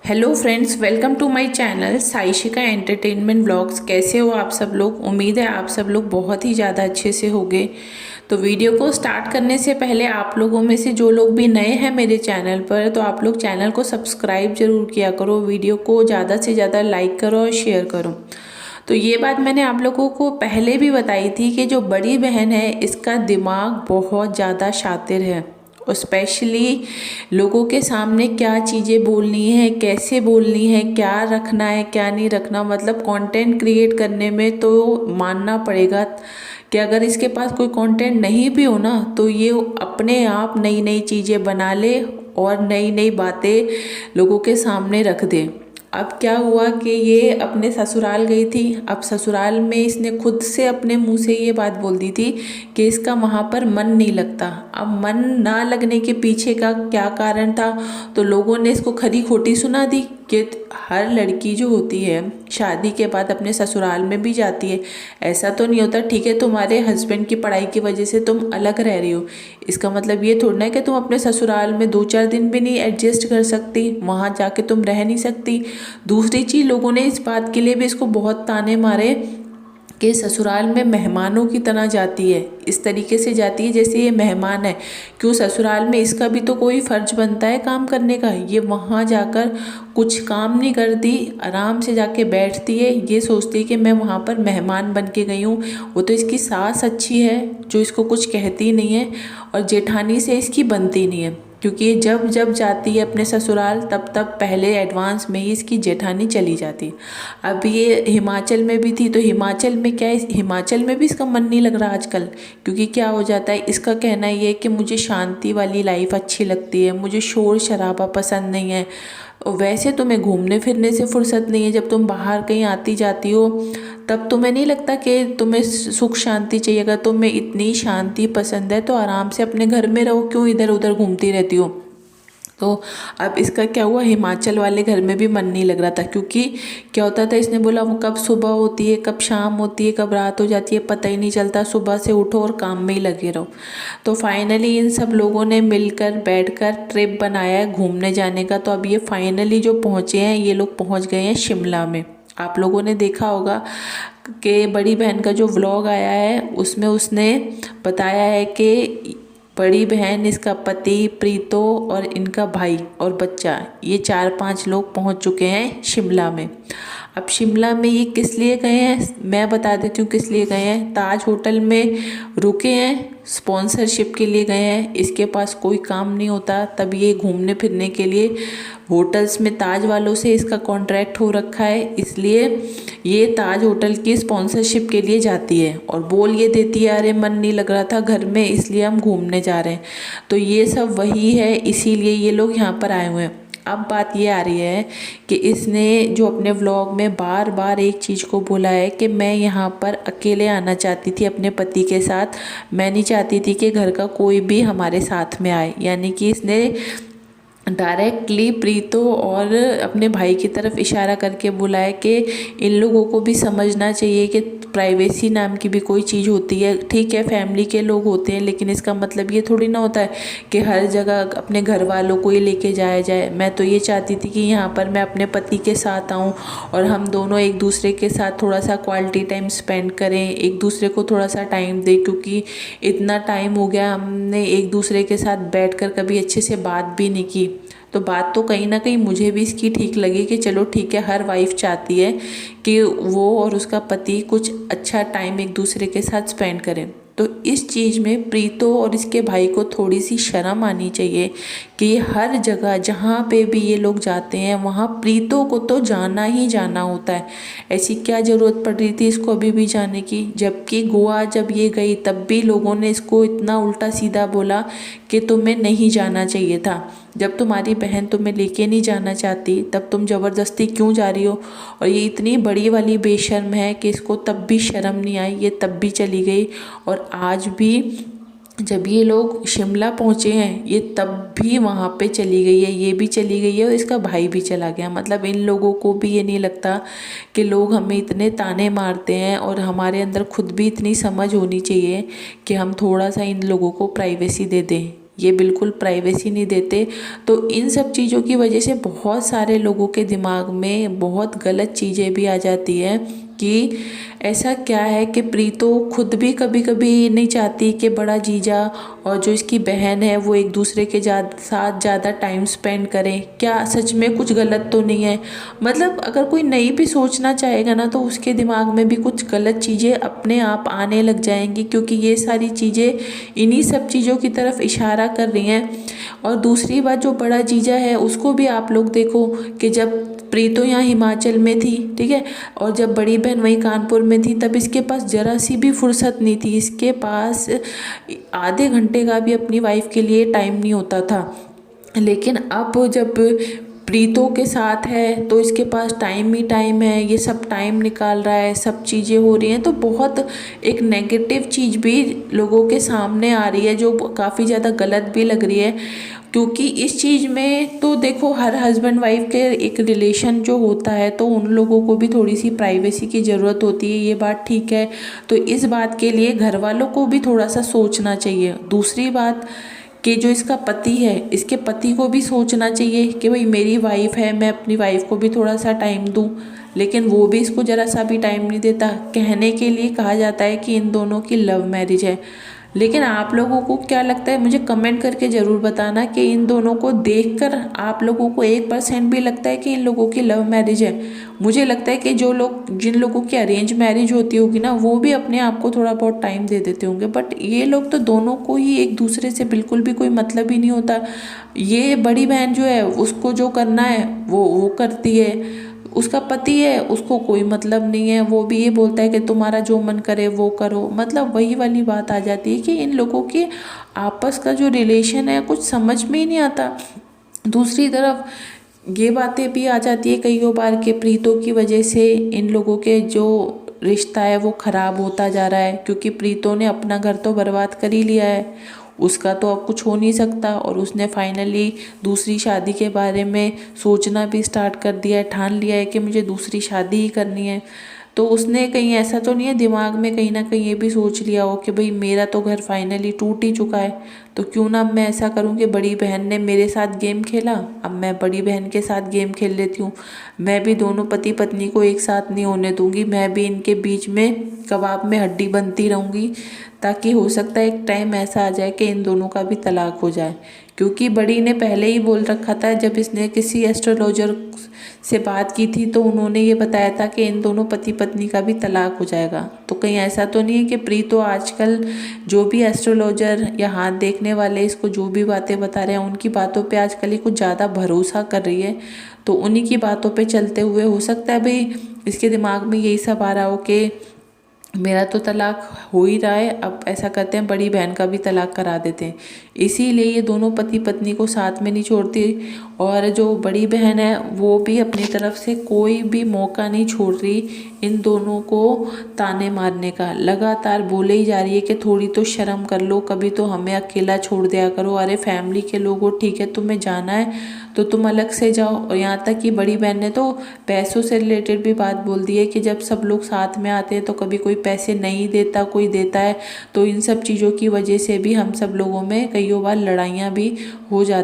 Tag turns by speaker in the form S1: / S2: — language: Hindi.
S1: Hello friends, welcome to my channel Saishika entertainment blogs. कैसे हो आप सब लोग? उम्मीद है आप सब लोग बहुत ही ज़्यादा अच्छे से होंगे। तो वीडियो को स्टार्ट करने से पहले आप लोगों में से जो लोग भी नए हैं मेरे चैनल पर, तो आप लोग चैनल को सब्सक्राइब जरूर किया करो, वीडियो को ज़्यादा से ज़्यादा लाइक करो और शेयर करो। तो ये बात मैंने आप लोगों को पहले भी बताई थी कि जो बड़ी बहन है इसका दिमाग बहुत ज़्यादा शातिर है, और स्पेशली लोगों के सामने क्या चीज़ें बोलनी है, कैसे बोलनी है, क्या रखना है क्या नहीं रखना, मतलब कंटेंट क्रिएट करने में तो मानना पड़ेगा कि अगर इसके पास कोई कंटेंट नहीं भी हो ना, तो ये अपने आप नई नई चीज़ें बना ले और नई नई बातें लोगों के सामने रख दे। अब क्या हुआ कि ये अपने ससुराल गई थी। अब ससुराल में इसने खुद से अपने मुंह से ये बात बोल दी थी कि इसका वहाँ पर मन नहीं लगता। अब मन ना लगने के पीछे का क्या कारण था, तो लोगों ने इसको खरी खोटी सुना दी कि हर लड़की जो होती है शादी के बाद अपने ससुराल में भी जाती है। ऐसा तो नहीं होता, ठीक है तुम्हारे हस्बैंड की पढ़ाई की वजह से तुम अलग रह रही हो, इसका मतलब ये थोड़ा ना कि तुम अपने ससुराल में 2-4 दिन भी नहीं एडजस्ट कर सकती, वहाँ जाके तुम रह नहीं सकती। दूसरी चीज़, लोगों ने इस बात के लिए भी इसको बहुत ताने मारे कि ससुराल में मेहमानों की तरह जाती है, इस तरीके से जाती है जैसे ये मेहमान है। क्यों, ससुराल में इसका भी तो कोई फ़र्ज बनता है काम करने का। ये वहाँ जाकर कुछ काम नहीं करती, आराम से जाके बैठती है, ये सोचती है कि मैं वहाँ पर मेहमान बन के गई हूँ। वो तो इसकी सास अच्छी है जो इसको कुछ कहती नहीं है, और जेठानी से इसकी बनती नहीं है, क्योंकि ये जब जब जाती है अपने ससुराल तब तब पहले एडवांस में ही इसकी जेठानी चली जाती। अब ये हिमाचल में भी थी, तो हिमाचल में क्या है, हिमाचल में भी इसका मन नहीं लग रहा आजकल। क्योंकि क्या हो जाता है, इसका कहना ये है कि मुझे शांति वाली लाइफ अच्छी लगती है, मुझे शोर शराबा पसंद नहीं है। और वैसे तुम्हें घूमने फिरने से फुर्सत नहीं है, जब तुम बाहर कहीं आती जाती हो तब तुम्हें नहीं लगता कि तुम्हें सुख शांति चाहिए। अगर तुम्हें इतनी शांति पसंद है तो आराम से अपने घर में रहो, क्यों इधर उधर घूमती रहती हो। तो अब इसका क्या हुआ, हिमाचल वाले घर में भी मन नहीं लग रहा था। क्योंकि क्या होता था, इसने बोला वो कब सुबह होती है, कब शाम होती है, कब रात हो जाती है, पता ही नहीं चलता, सुबह से उठो और काम में ही लगे रहो। तो फाइनली इन सब लोगों ने मिलकर बैठकर ट्रिप बनाया है घूमने जाने का। तो अब ये फाइनली जो पहुँचे हैं, ये लोग पहुँच गए हैं शिमला में। आप लोगों ने देखा होगा कि बड़ी बहन का जो व्लॉग आया है उसमें उसने बताया है कि बड़ी बहन, इसका पति प्रीतो और इनका भाई और बच्चा, ये 4-5 लोग पहुंच चुके हैं शिमला में। अब शिमला में ये किस लिए गए हैं मैं बता देती हूँ किस लिए गए हैं। ताज होटल में रुके हैं, स्पॉन्सरशिप के लिए गए हैं। इसके पास कोई काम नहीं होता, तब ये घूमने फिरने के लिए होटल्स में ताज वालों से इसका कॉन्ट्रैक्ट हो रखा है, इसलिए ये ताज होटल की स्पॉन्सरशिप के लिए जाती है और बोल ये देती है अरे मन नहीं लग रहा था घर में इसलिए हम घूमने जा रहे हैं। तो ये सब वही है, इसीलिए ये लोग यहाँ पर आए हुए हैं। अब बात ये आ रही है कि इसने जो अपने व्लॉग में बार बार एक चीज़ को बोला है कि मैं यहाँ पर अकेले आना चाहती थी अपने पति के साथ, मैं नहीं चाहती थी कि घर का कोई भी हमारे साथ में आए। यानी कि इसने डायरेक्टली प्रीतो और अपने भाई की तरफ इशारा करके बोला है कि इन लोगों को भी समझना चाहिए कि प्राइवेसी नाम की भी कोई चीज़ होती है। ठीक है, फैमिली के लोग होते हैं, लेकिन इसका मतलब ये थोड़ी ना होता है कि हर जगह अपने घर वालों को ही लेके जाया जाए। मैं तो ये चाहती थी कि यहाँ पर मैं अपने पति के साथ आऊँ और हम दोनों एक दूसरे के साथ थोड़ा सा क्वालिटी टाइम स्पेंड करें, एक दूसरे को थोड़ा सा टाइम दें। क्योंकि इतना टाइम हो गया हमने एक दूसरे के साथ बैठकर कभी अच्छे से बात भी नहीं की। तो बात तो कहीं ना कहीं मुझे भी इसकी ठीक लगी कि चलो ठीक है, हर वाइफ चाहती है कि वो और उसका पति कुछ अच्छा टाइम एक दूसरे के साथ स्पेंड करें। तो इस चीज़ में प्रीतो और इसके भाई को थोड़ी सी शर्म आनी चाहिए कि हर जगह जहाँ पे भी ये लोग जाते हैं वहाँ प्रीतो को तो जाना ही जाना होता है। ऐसी क्या ज़रूरत पड़ रही थी इसको अभी भी जाने की, जबकि गोवा जब ये गई तब भी लोगों ने इसको इतना उल्टा सीधा बोला कि तुम्हें नहीं जाना चाहिए था। जब तुम्हारी बहन तुम्हें लेके नहीं जाना चाहती तब तुम ज़बरदस्ती क्यों जा रही हो। और ये इतनी बड़ी वाली बेशर्म है कि इसको तब भी शर्म नहीं आई, ये तब भी चली गई। और आज भी जब ये लोग शिमला पहुँचे हैं ये तब भी वहाँ पे चली गई है, ये भी चली गई है और इसका भाई भी चला गया। मतलब इन लोगों को भी ये नहीं लगता कि लोग हमें इतने ताने मारते हैं और हमारे अंदर खुद भी इतनी समझ होनी चाहिए कि हम थोड़ा सा इन लोगों को प्राइवेसी दे दें। ये बिल्कुल प्राइवेसी नहीं देते। तो इन सब चीज़ों की वजह से बहुत सारे लोगों के दिमाग में बहुत गलत चीज़ें भी आ जाती हैं कि ऐसा क्या है कि प्रीतो खुद भी कभी कभी नहीं चाहती कि बड़ा जीजा और जो इसकी बहन है वो एक दूसरे के साथ ज़्यादा टाइम स्पेंड करें। क्या सच में कुछ गलत तो नहीं है? मतलब अगर कोई नहीं भी सोचना चाहेगा ना तो उसके दिमाग में भी कुछ गलत चीज़ें अपने आप आने लग जाएंगी, क्योंकि ये सारी चीज़ें इन्हीं सब चीज़ों की तरफ इशारा कर रही हैं। और दूसरी बात, जो बड़ा जीजा है उसको भी आप लोग देखो कि जब प्रीतो यहाँ हिमाचल में थी, ठीक है, और जब बड़ी बहन वहीं कानपुर में थी, तब इसके पास जरा सी भी फुर्सत नहीं थी। इसके पास आधे घंटे का भी अपनी वाइफ के लिए टाइम नहीं होता था। लेकिन अब जब प्रीतो के साथ है तो इसके पास टाइम ही टाइम है, ये सब टाइम निकाल रहा है, सब चीज़ें हो रही हैं। तो बहुत एक नेगेटिव चीज़ भी लोगों के सामने आ रही है जो काफ़ी ज़्यादा गलत भी लग रही है। क्योंकि इस चीज़ में तो देखो, हर हस्बैंड वाइफ के एक रिलेशन जो होता है तो उन लोगों को भी थोड़ी सी प्राइवेसी की ज़रूरत होती है, ये बात ठीक है। तो इस बात के लिए घर वालों को भी थोड़ा सा सोचना चाहिए। दूसरी बात कि जो इसका पति है, इसके पति को भी सोचना चाहिए कि भाई मेरी वाइफ है, मैं अपनी वाइफ को भी थोड़ा सा टाइम दूं। लेकिन वो भी इसको ज़रा सा भी टाइम नहीं देता। कहने के लिए कहा जाता है कि इन दोनों की लव मैरिज है, लेकिन आप लोगों को क्या लगता है? मुझे कमेंट करके ज़रूर बताना कि इन दोनों को देखकर आप लोगों को 1% भी लगता है कि इन लोगों की लव मैरिज है? मुझे लगता है कि जिन लोगों की अरेंज मैरिज होती होगी ना, वो भी अपने आप को थोड़ा बहुत टाइम दे देते होंगे। बट ये लोग तो दोनों को ही एक दूसरे से बिल्कुल भी कोई मतलब ही नहीं होता। ये बड़ी बहन जो है उसको जो करना है वो करती है, उसका पति है उसको कोई मतलब नहीं है, वो भी ये बोलता है कि तुम्हारा जो मन करे वो करो। मतलब वही वाली बात आ जाती है कि इन लोगों के आपस का जो रिलेशन है कुछ समझ में ही नहीं आता। दूसरी तरफ ये बातें भी आ जाती है कई बार कि प्रीतों की वजह से इन लोगों के जो रिश्ता है वो ख़राब होता जा रहा है, क्योंकि प्रीतों ने अपना घर तो बर्बाद कर ही लिया है, उसका तो अब कुछ हो नहीं सकता। और उसने फाइनली दूसरी शादी के बारे में सोचना भी स्टार्ट कर दिया है, ठान लिया है कि मुझे दूसरी शादी ही करनी है। तो उसने कहीं ऐसा तो नहीं है दिमाग में कहीं ना कहीं ये भी सोच लिया हो कि भाई मेरा तो घर फाइनली टूट ही चुका है, तो क्यों ना मैं ऐसा करूं कि बड़ी बहन ने मेरे साथ गेम खेला, अब मैं बड़ी बहन के साथ गेम खेल लेती हूँ। मैं भी दोनों पति पत्नी को एक साथ नहीं होने दूंगी, मैं भी इनके बीच में कबाब में हड्डी बनती रहूँगी, ताकि हो सकता है एक टाइम ऐसा आ जाए कि इन दोनों का भी तलाक हो जाए। क्योंकि बड़ी ने पहले ही बोल रखा था, जब इसने किसी एस्ट्रोलॉजर से बात की थी तो उन्होंने ये बताया था कि इन दोनों पति पत्नी का भी तलाक हो जाएगा। तो कहीं ऐसा तो नहीं है कि प्रीतो आजकल जो भी एस्ट्रोलॉजर या हाथ देखने वाले इसको जो भी बातें बता रहे हैं उनकी बातों पे आजकल ही कुछ ज़्यादा भरोसा कर रही है? तो उन्हीं की बातों पे चलते हुए हो सकता है भाई इसके दिमाग में यही सब आ रहा हो कि मेरा तो तलाक हो ही रहा है, अब ऐसा करते हैं बड़ी बहन का भी तलाक करा देते हैं। इसीलिए ये दोनों पति पत्नी को साथ में नहीं छोड़ती, और जो बड़ी बहन है वो भी अपनी तरफ से कोई भी मौका नहीं छोड़ रही इन दोनों को ताने मारने का। लगातार बोले ही जा रही है कि थोड़ी तो शर्म कर लो, कभी तो हमें अकेला छोड़ दिया करो। अरे फैमिली के लोगों, ठीक है तुम्हें जाना है तो तुम अलग से जाओ। और यहाँ तक कि बड़ी बहन ने तो पैसों से रिलेटेड भी बात बोल दी है कि जब सब लोग साथ में आते हैं तो कभी कोई पैसे नहीं देता, कोई देता है। तो इन सब चीज़ों की वजह से भी हम सब लोगों में कई बार लड़ाइयाँ भी हो जाती